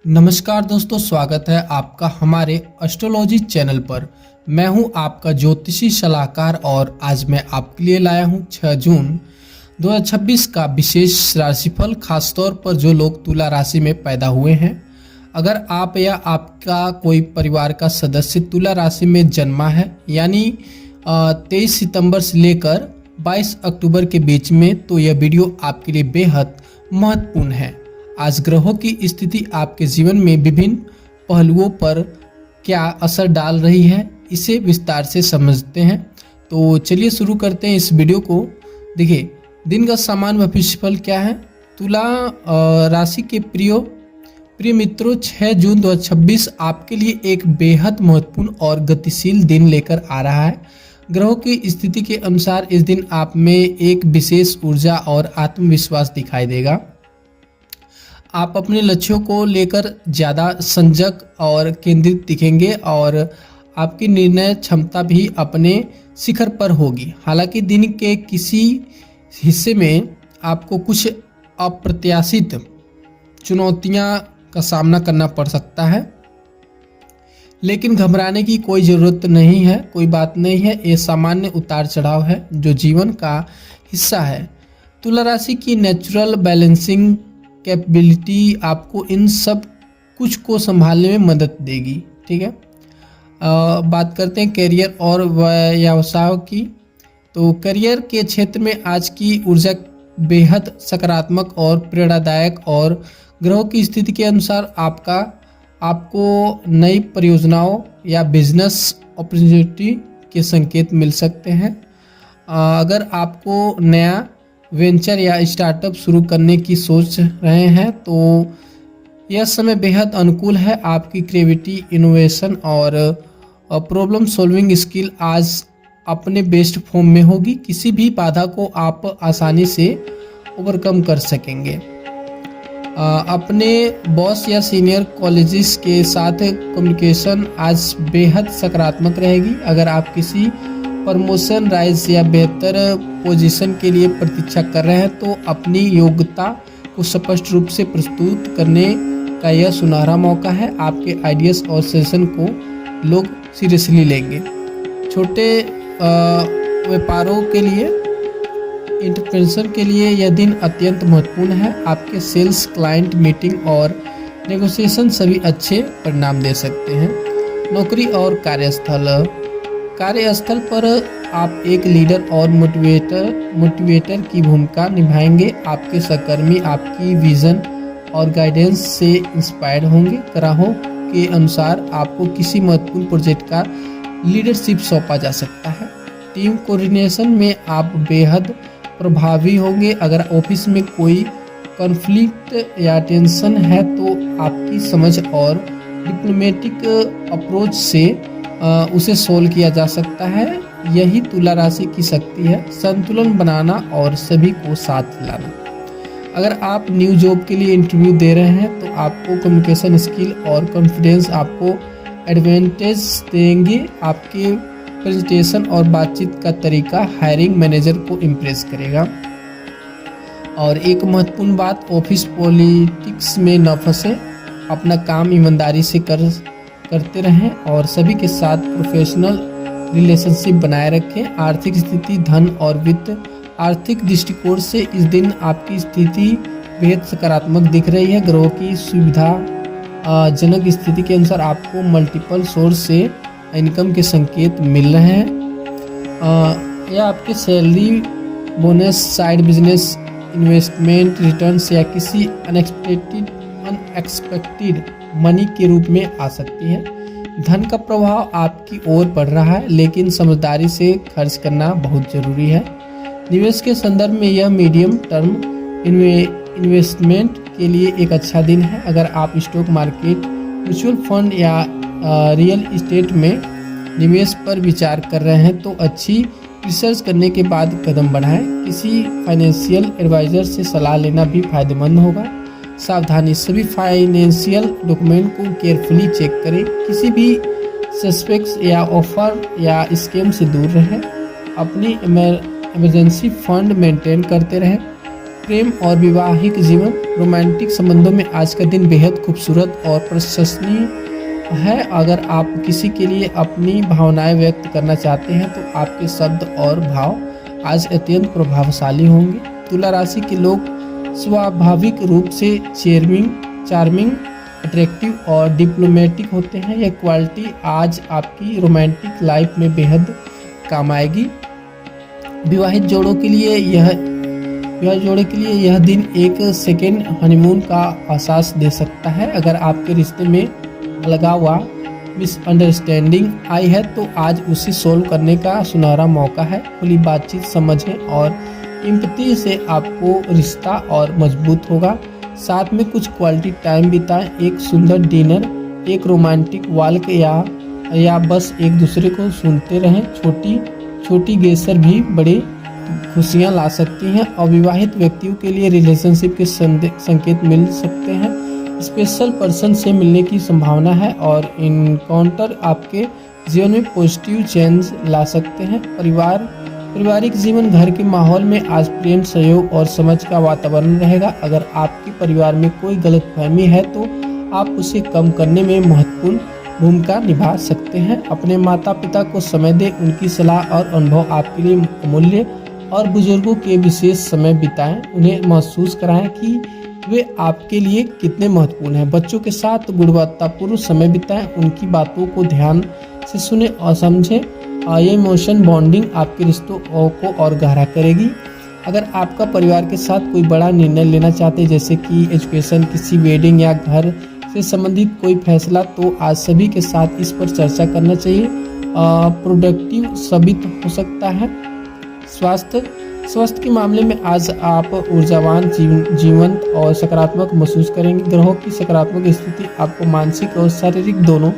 नमस्कार दोस्तों, स्वागत है आपका हमारे एस्ट्रोलॉजी चैनल पर। मैं हूं आपका ज्योतिषी सलाहकार और आज मैं आपके लिए लाया हूं 6 जून 2026 का विशेष राशिफल, खासतौर पर जो लोग तुला राशि में पैदा हुए हैं। अगर आप या आपका कोई परिवार का सदस्य तुला राशि में जन्मा है, यानी 23 सितंबर से लेकर 22 अक्टूबर के बीच में, तो यह वीडियो आपके लिए बेहद महत्वपूर्ण है। आज ग्रहों की स्थिति आपके जीवन में विभिन्न पहलुओं पर क्या असर डाल रही है, इसे विस्तार से समझते हैं। तो चलिए शुरू करते हैं इस वीडियो को। देखिए, दिन का सामान्य भविष्यफल क्या है। तुला राशि के प्रिय मित्रों, 6 जून 2026 आपके लिए एक बेहद महत्वपूर्ण और गतिशील दिन लेकर आ रहा है। ग्रहों की स्थिति के अनुसार इस दिन आप में एक विशेष ऊर्जा और आत्मविश्वास दिखाई देगा। आप अपने लक्ष्यों को लेकर ज़्यादा संजग और केंद्रित दिखेंगे और आपकी निर्णय क्षमता भी अपने शिखर पर होगी। हालांकि दिन के किसी हिस्से में आपको कुछ अप्रत्याशित चुनौतियां का सामना करना पड़ सकता है, लेकिन घबराने की कोई ज़रूरत नहीं है। कोई बात नहीं है, ये सामान्य उतार चढ़ाव है जो जीवन का हिस्सा है। तुला राशि की नेचुरल बैलेंसिंग कैपेबिलिटी आपको इन सब कुछ को संभालने में मदद देगी। ठीक है, बात करते हैं करियर और व्यवसाय की। तो करियर के क्षेत्र में आज की ऊर्जा बेहद सकारात्मक और प्रेरणादायक, और ग्रहों की स्थिति के अनुसार आपको नई परियोजनाओं या बिजनेस अपॉर्चुनिटी के संकेत मिल सकते हैं। अगर आपको नया वेंचर या स्टार्टअप शुरू करने की सोच रहे हैं तो यह समय बेहद अनुकूल है। आपकी क्रिएटिविटी, इनोवेशन और प्रॉब्लम सॉल्विंग स्किल आज अपने बेस्ट फॉर्म में होगी। किसी भी बाधा को आप आसानी से ओवरकम कर सकेंगे। अपने बॉस या सीनियर कॉलेजेस के साथ कम्युनिकेशन आज बेहद सकारात्मक रहेगी। अगर आप किसी प्रमोशन, राइज या बेहतर पोजीशन के लिए प्रतीक्षा कर रहे हैं तो अपनी योग्यता को स्पष्ट रूप से प्रस्तुत करने का यह सुनहरा मौका है। आपके आइडियाज और सजेशन को लोग सीरियसली लेंगे। छोटे व्यापारों के लिए, एंटरप्रेन्योर के लिए यह दिन अत्यंत महत्वपूर्ण है। आपके सेल्स, क्लाइंट मीटिंग और नेगोशिएशन सभी अच्छे परिणाम दे सकते हैं। नौकरी और कार्यस्थल पर आप एक लीडर और मोटिवेटर की भूमिका निभाएंगे। आपके सहकर्मी आपकी विजन और गाइडेंस से इंस्पायर्ड होंगे। ग्रहों के अनुसार आपको किसी महत्वपूर्ण प्रोजेक्ट का लीडरशिप सौंपा जा सकता है। टीम कोऑर्डिनेशन में आप बेहद प्रभावी होंगे। अगर ऑफिस में कोई कॉन्फ्लिक्ट या टेंशन है तो आपकी समझ और डिप्लोमेटिक अप्रोच से उसे सोल्व किया जा सकता है। यही तुला राशि की शक्ति है, संतुलन बनाना और सभी को साथ लाना। अगर आप न्यू जॉब के लिए इंटरव्यू दे रहे हैं तो आपको कम्युनिकेशन स्किल और कॉन्फिडेंस आपको एडवांटेज देंगे। आपके प्रेजेंटेशन और बातचीत का तरीका हायरिंग मैनेजर को इम्प्रेस करेगा। और एक महत्वपूर्ण बात, ऑफिस पॉलिटिक्स में न फंसे, अपना काम ईमानदारी से करते रहें और सभी के साथ प्रोफेशनल रिलेशनशिप बनाए रखें। आर्थिक स्थिति, धन और वित्त, आर्थिक दृष्टिकोण से इस दिन आपकी स्थिति बेहद सकारात्मक दिख रही है। ग्रहों की सुविधाजनक स्थिति के अनुसार आपको मल्टीपल सोर्स से इनकम के संकेत मिल रहे हैं। या आपके salary, bonus, side business, investment returns या किसी अनएक्सपेक्टेड मनी के रूप में आ सकती है। धन का प्रभाव आपकी ओर बढ़ रहा है, लेकिन समझदारी से खर्च करना बहुत जरूरी है। निवेश के संदर्भ में यह मीडियम टर्म इन्वेस्टमेंट के लिए एक अच्छा दिन है। अगर आप स्टॉक मार्केट, म्यूचुअल फंड या रियल एस्टेट में निवेश पर विचार कर रहे हैं तो अच्छी रिसर्च करने के बाद कदम बढ़ाएं। किसी फाइनेंशियल एडवाइजर से सलाह लेना भी फायदेमंद होगा। सावधानी, सभी फाइनेंशियल डॉक्यूमेंट को केयरफुली चेक करें। किसी भी सस्पेक्ट्स या ऑफर या स्कैम से दूर रहें। अपनी इमरजेंसी फंड मेंटेन करते रहें। प्रेम और वैवाहिक जीवन, रोमांटिक संबंधों में आज का दिन बेहद खूबसूरत और प्रशंसनीय है। अगर आप किसी के लिए अपनी भावनाएं व्यक्त करना चाहते हैं तो आपके शब्द और भाव आज अत्यंत प्रभावशाली होंगे। तुला राशि के लोग स्वाभाविक रूप से चार्मिंग, अट्रैक्टिव और डिप्लोमेटिक होते हैं। यह क्वालिटी आज आपकी रोमांटिक लाइफ में बेहद काम आएगी। विवाहित जोड़ों के लिए यह दिन एक सेकेंड हनीमून का एहसास दे सकता है। अगर आपके रिश्ते में अलगाव व मिसअंडरस्टैंडिंग आई है तो आज उसे सोल्व करने का सुनहरा मौका है। खुली बातचीत, समझें और एम्पैथी से आपको रिश्ता और मजबूत होगा। साथ में कुछ क्वालिटी टाइम बिताएं, एक सुंदर डिनर, एक रोमांटिक वॉक या बस एक दूसरे को सुनते रहें। छोटी गेस्चर भी बड़ी खुशियां ला सकती हैं। अविवाहित व्यक्तियों के लिए रिलेशनशिप के संकेत मिल सकते हैं। स्पेशल पर्सन से मिलने की संभावना है और इनकाउंटर आपके जीवन में पॉजिटिव चेंज ला सकते हैं। पारिवारिक जीवन, घर के माहौल में आज प्रेम, सहयोग और समझ का वातावरण रहेगा। अगर आपके परिवार में कोई गलतफहमी है तो आप उसे कम करने में महत्वपूर्ण भूमिका निभा सकते हैं। अपने माता पिता को समय दें, उनकी सलाह और अनुभव आपके लिए अमूल्य और बुजुर्गों के विशेष समय बिताएं। उन्हें महसूस कराएं कि वे आपके लिए कितने महत्वपूर्ण हैं। बच्चों के साथ गुणवत्तापूर्ण समय बिताएं, उनकी बातों को ध्यान से सुने और समझें। ये इमोशन बॉन्डिंग आपके रिश्तों को और गहरा करेगी। अगर आपका परिवार के साथ कोई बड़ा निर्णय लेना चाहते हैं, जैसे कि एजुकेशन, किसी वेडिंग या घर से संबंधित कोई फैसला, तो आज सभी के साथ इस पर चर्चा करना चाहिए। प्रोडक्टिव साबित हो सकता है। स्वास्थ्य के मामले में आज आप ऊर्जावान, जीवंत और सकारात्मक महसूस करेंगे। ग्रहों की सकारात्मक स्थिति आपको मानसिक और शारीरिक दोनों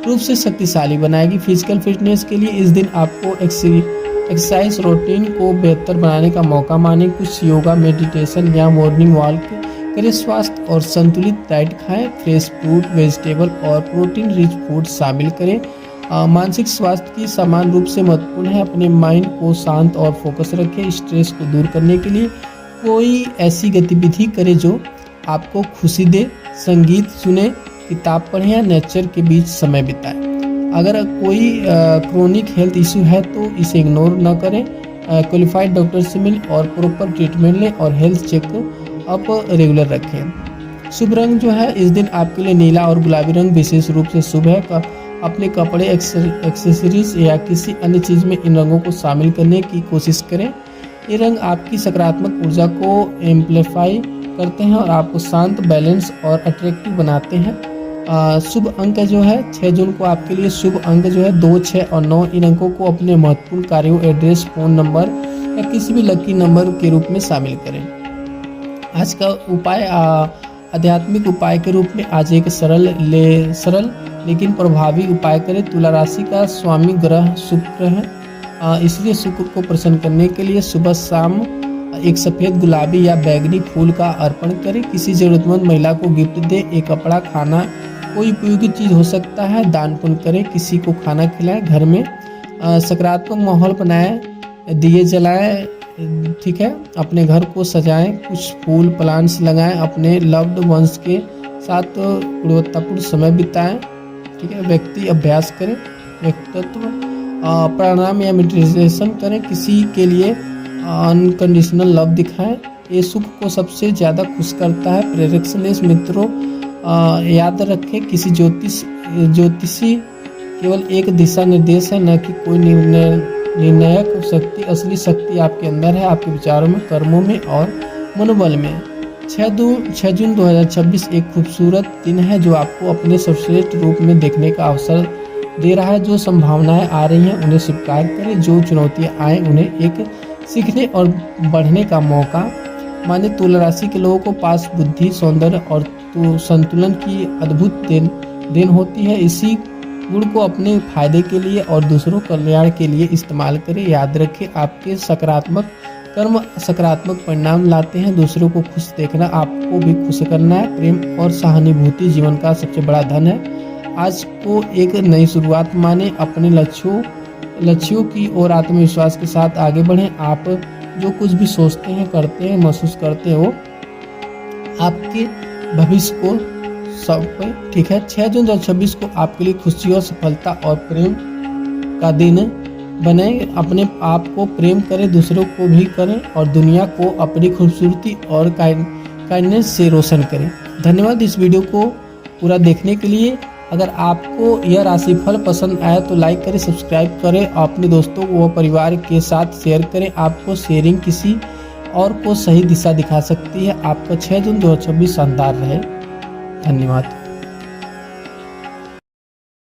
रूप से शक्तिशाली बनाएगी। फिजिकल फिटनेस के लिए इस दिन आपको एक्सरसाइज रूटीन को बेहतर बनाने का मौका माने। कुछ योगा, मेडिटेशन या मॉर्निंग वॉक करें। स्वास्थ्य और संतुलित डाइट खाएं। फ्रेश फ्रूट, वेजिटेबल और प्रोटीन रिच फूड शामिल करें। मानसिक स्वास्थ्य की समान रूप से महत्वपूर्ण है। अपने माइंड को शांत और फोकस रखें। स्ट्रेस को दूर करने के लिए कोई ऐसी गतिविधि करें जो आपको खुशी दे। संगीत सुने, किताब पढ़ें या नेचर के बीच समय बिताएं। अगर कोई क्रोनिक हेल्थ इशू है तो इसे इग्नोर न करें। क्वालिफाइड डॉक्टर से मिलें और प्रॉपर ट्रीटमेंट लें और हेल्थ चेकअप रेगुलर रखें। शुभ रंग जो है इस दिन आपके लिए नीला और गुलाबी रंग विशेष रूप से शुभ है। अपने कपड़े, एक्सेसरीज या किसी अन्य चीज़ में इन रंगों को शामिल करने की कोशिश करें। ये रंग आपकी सकारात्मक ऊर्जा को एम्पलीफाई करते हैं और आपको शांत, बैलेंस और अट्रैक्टिव बनाते हैं। शुभ अंक जो है 6 जून को आपके लिए शुभ अंक जो है 2, 6 और 9। इन अंकों को अपने महत्वपूर्ण कार्यों, एड्रेस, फ़ोन नंबर या किसी भी लकी नंबर के रूप में शामिल करें। आज का उपाय, आध्यात्मिक उपाय के रूप में आज एक सरल लेकिन प्रभावी उपाय करें। तुला राशि का स्वामी ग्रह शुक्र है, इसलिए शुक्र को प्रसन्न करने के लिए सुबह शाम एक सफ़ेद, गुलाबी या बैंगनी फूल का अर्पण करें। किसी ज़रूरतमंद महिला को गिफ्ट दें। एक कपड़ा, खाना, कोई उपयोगी चीज़ हो सकता है, दान पुण्य करें। किसी को खाना खिलाएं। घर में सकारात्मक माहौल बनाएं, दिए जलाएं, ठीक है। अपने घर को सजाएं, कुछ फूल प्लांट्स लगाएं। अपने लव्ड वंस के साथ गुणवत्तापूर्ण समय बिताएं, ठीक है। व्यक्ति अभ्यास करें, व्यक्तित्व प्राणायाम या मेडिटेशन करें। किसी के लिए अनकंडीशनल लव दिखाएं। ये सुख को सबसे ज़्यादा खुश करता है। प्रेडिक्शनिस्ट मित्रों, याद रखें किसी ज्योतिषी केवल एक दिशा निर्देश है, न कि कोई निर्णायक शक्ति। असली शक्ति आपके अंदर है, आपके विचारों में, कर्मों में और मनोबल में। 6 जून 2026 एक खूबसूरत दिन है जो आपको अपने सर्वश्रेष्ठ रूप में देखने का अवसर दे रहा है। जो संभावनाएं आ रही हैं उन्हें स्वीकार करें। जो चुनौतियां आए उन्हें एक सीखने और बढ़ने का मौका माने। तुला राशि के लोगों को पास बुद्धि, सौंदर्य और संतुलन की अद्भुत देन होती है। इसी गुण को अपने फायदे के लिए और दूसरों कल्याण के लिए इस्तेमाल करें। याद रखें आपके सकारात्मक कर्म सकारात्मक परिणाम लाते हैं। दूसरों को खुश देखना आपको भी खुश करना है। प्रेम और सहानुभूति जीवन का सबसे बड़ा धन है। आज को एक नई शुरुआत माने। अपने लक्ष्यों की ओर आत्मविश्वास के साथ आगे बढ़ें। आप जो कुछ भी सोचते हैं, करते हैं, महसूस करते हो, आपके भविष्य को सब पे ठीक है। 6 जून 2026 को आपके लिए खुशी और सफलता और प्रेम का दिन बने। अपने आप को प्रेम करें, दूसरों को भी करें और दुनिया को अपनी खूबसूरती और काइंडनेस से रोशन करें। धन्यवाद इस वीडियो को पूरा देखने के लिए। अगर आपको यह राशिफल पसंद आया तो लाइक करें, सब्सक्राइब करें और अपने दोस्तों व परिवार के साथ शेयर करें। आपको शेयरिंग किसी और को सही दिशा दिखा सकती है। आपका 6 जून 2026 शानदार रहे। धन्यवाद।